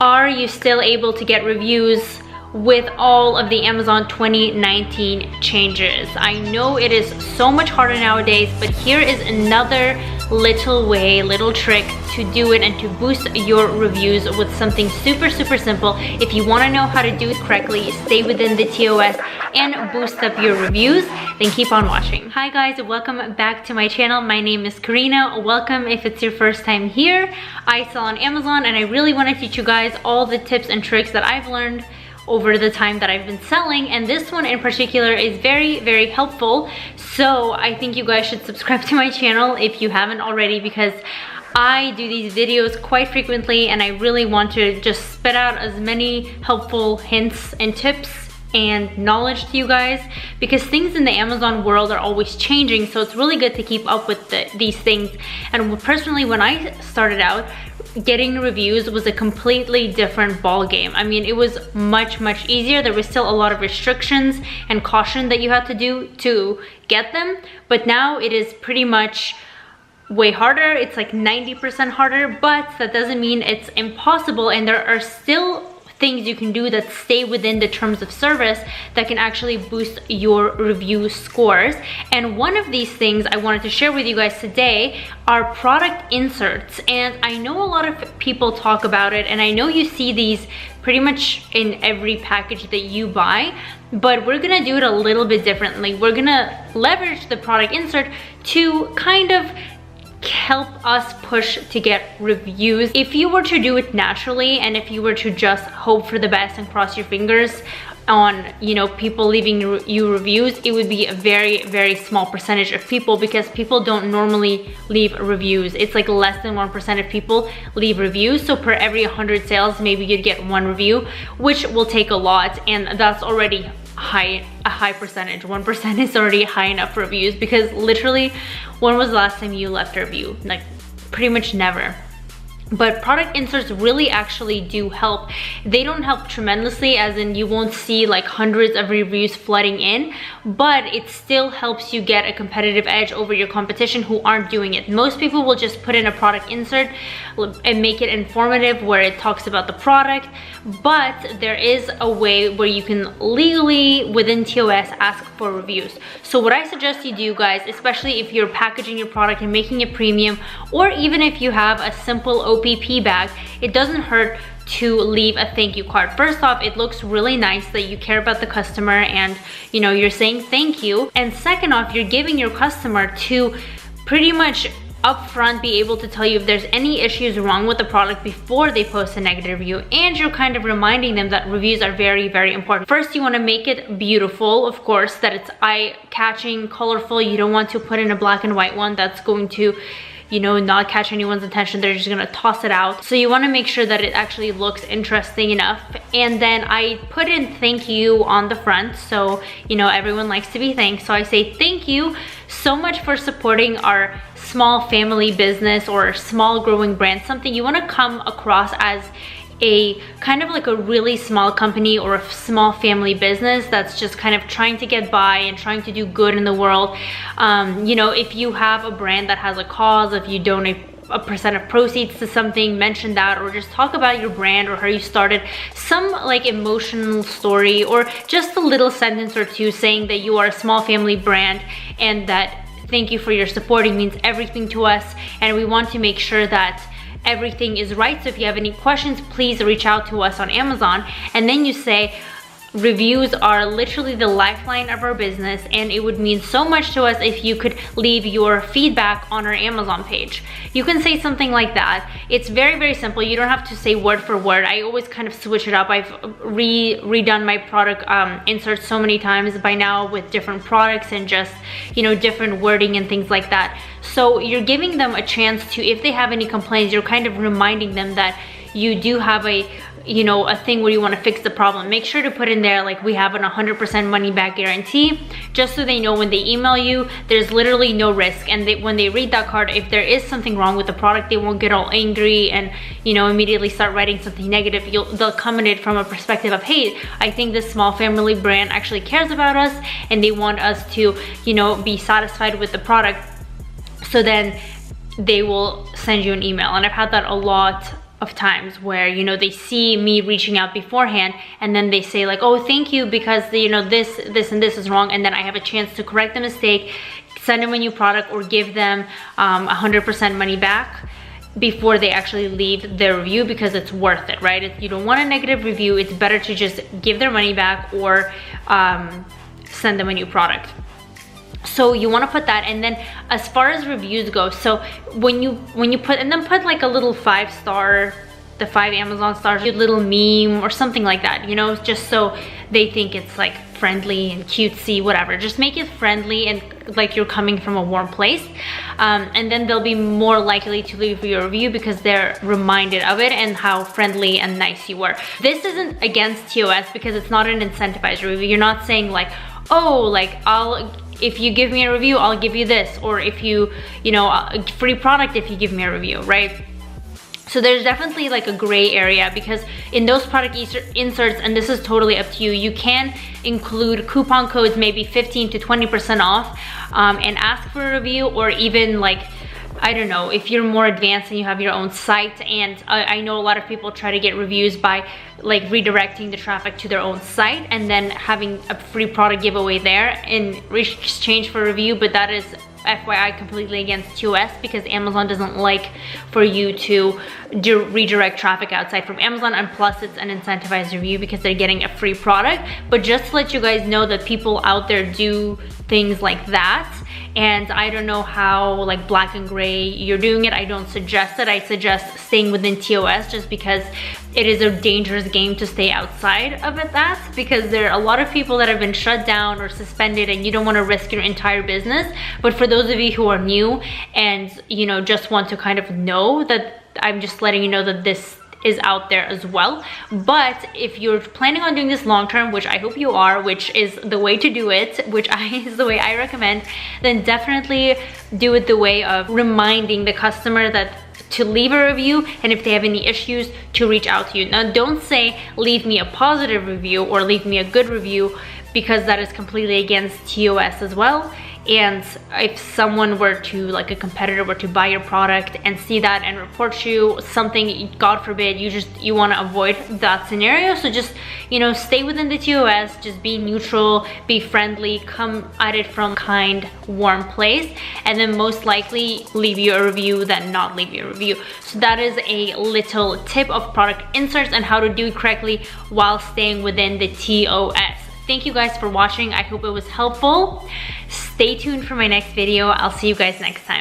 Are you still able to get reviews with all of the Amazon 2019 changes? I know it is so much harder nowadays, but here is another little trick to do it and to boost your reviews with something super simple. If you want to know how to do it correctly, stay within the TOS and boost up your reviews, then keep on watching. Hi guys, welcome back to my channel. My name is Karina. Welcome if it's your first time here. I sell on Amazon and I really want to teach you guys all the tips and tricks that I've learned over the time that I've been selling, and this one in particular is very helpful. So I think you guys should subscribe to my channel if you haven't already, because I do these videos quite frequently and I really want to just spit out as many helpful hints and tips and knowledge to you guys, because things in the Amazon world are always changing, so it's really good to keep up with these things. And personally, when I started out, getting reviews was a completely different ball game. I mean, it was much easier. There was still a lot of restrictions and caution that you had to do to get them, but now it is pretty much way harder. It's like 90% harder, but that doesn't mean it's impossible, and there are still things you can do that stay within the terms of service that can actually boost your review scores. And one of these things I wanted to share with you guys today are product inserts. And I know a lot of people talk about it, and I know you see these pretty much in every package that you buy, but we're gonna do it a little bit differently. We're gonna leverage the product insert to kind of help us push to get reviews. If you were to do it naturally, and if you were to just hope for the best and cross your fingers on, you know, people leaving you reviews, it would be a very small percentage of people, because people don't normally leave reviews. It's like less than 1% of people leave reviews. So per every 100 sales, maybe you'd get 1 review, which will take a lot, and that's already a high percentage. 1% is already high enough for reviews, because literally, when was the last time you left a review? Like pretty much never. But product inserts really actually do help. They don't help tremendously, as in you won't see like hundreds of reviews flooding in, but it still helps you get a competitive edge over your competition who aren't doing it. Most people will just put in a product insert and make it informative where it talks about the product, but there is a way where you can legally within TOS ask for reviews. So what I suggest you do, guys, especially if you're packaging your product and making it premium, or even if you have a simple OPP bag, it doesn't hurt to leave a thank you card. First off, it looks really nice that you care about the customer and, you know, you're saying thank you. And second off, you're giving your customer to pretty much upfront be able to tell you if there's any issues wrong with the product before they post a negative review, and you're kind of reminding them that reviews are very important. First, you want to make it beautiful, of course, that it's eye-catching, colorful. You don't want to put in a black and white one that's going to, you know, not catch anyone's attention. They're just gonna toss it out. So you wanna make sure that it actually looks interesting enough. And then I put in thank you on the front. So, you know, everyone likes to be thanked. So I say, thank you so much for supporting our small family business or small growing brand. Something you wanna come across as a kind of like a really small company or a small family business that's just kind of trying to get by and trying to do good in the world. You know, if you have a brand that has a cause, if you donate a percent of proceeds to something, mention that, or just talk about your brand or how you started, some like emotional story, or just a little sentence or two saying that you are a small family brand and that thank you for your support. It means everything to us, and we want to make sure that everything is right. So if you have any questions, please reach out to us on Amazon. And then you say, reviews are literally the lifeline of our business, and it would mean so much to us if you could leave your feedback on our Amazon page. You can say something like that. It's very simple. You don't have to say word for word. I always kind of switch it up. I've redone my product inserts so many times by now with different products and just, you know, different wording and things like that. So you're giving them a chance to, if they have any complaints, you're kind of reminding them that you do have a, you know, a thing where you want to fix the problem. Make sure to put in there like we have an 100% money back guarantee, just so they know when they email you, there's literally no risk. And when they read that card, if there is something wrong with the product, they won't get all angry and, you know, immediately start writing something negative. They'll come at it from a perspective of, hey, I think this small family brand actually cares about us and they want us to, you know, be satisfied with the product. So then they will send you an email. And I've had that a lot of times where, you know, they see me reaching out beforehand and then they say like, oh, thank you because, you know, this and this is wrong, and then I have a chance to correct the mistake, send them a new product, or give them 100% money back before they actually leave their review, because it's worth it, right? If you don't want a negative review, it's better to just give their money back or send them a new product. So you want to put that. And then as far as reviews go, so when you put, and then put like a little 5-star, the 5 Amazon stars, a little meme or something like that, you know, just so they think it's like friendly and cutesy, whatever. Just make it friendly and like you're coming from a warm place, and then they'll be more likely to leave you a review because they're reminded of it and how friendly and nice you were. This isn't against TOS because it's not an incentivized review. You're not saying like, oh, like if you give me a review, I'll give you this, or if you know, a free product if you give me a review, right? So there's definitely like a gray area, because in those product inserts, and this is totally up to you, you can include coupon codes, maybe 15 to 20% off, and ask for a review, or even like, I don't know, if you're more advanced and you have your own site, and I know a lot of people try to get reviews by like redirecting the traffic to their own site and then having a free product giveaway there in exchange for a review, but that is FYI completely against TOS, because Amazon doesn't like for you to redirect traffic outside from Amazon, and plus it's an incentivized review because they're getting a free product. But just to let you guys know that people out there do things like that, and I don't know how like black and gray you're doing it. I don't suggest it. I suggest staying within TOS, just because it is a dangerous game to stay outside of it, because there are a lot of people that have been shut down or suspended, and you don't want to risk your entire business. But for those of you who are new and, you know, just want to kind of know that, I'm just letting you know that this is out there as well. But if you're planning on doing this long term, which I hope you are, which is the way to do it, is the way I recommend, then definitely do it the way of reminding the customer that to leave a review, and if they have any issues, to reach out to you. Now, don't say leave me a positive review or leave me a good review, because that is completely against TOS as well. And if someone were to, like a competitor were to buy your product and see that and report you something, God forbid, you want to avoid that scenario. So just, you know, stay within the TOS, just be neutral, be friendly, come at it from a kind, warm place, and then most likely leave you a review than not leave you a review. So that is a little tip of product inserts and how to do it correctly while staying within the TOS. Thank you guys for watching. I hope it was helpful. Stay tuned for my next video. I'll see you guys next time.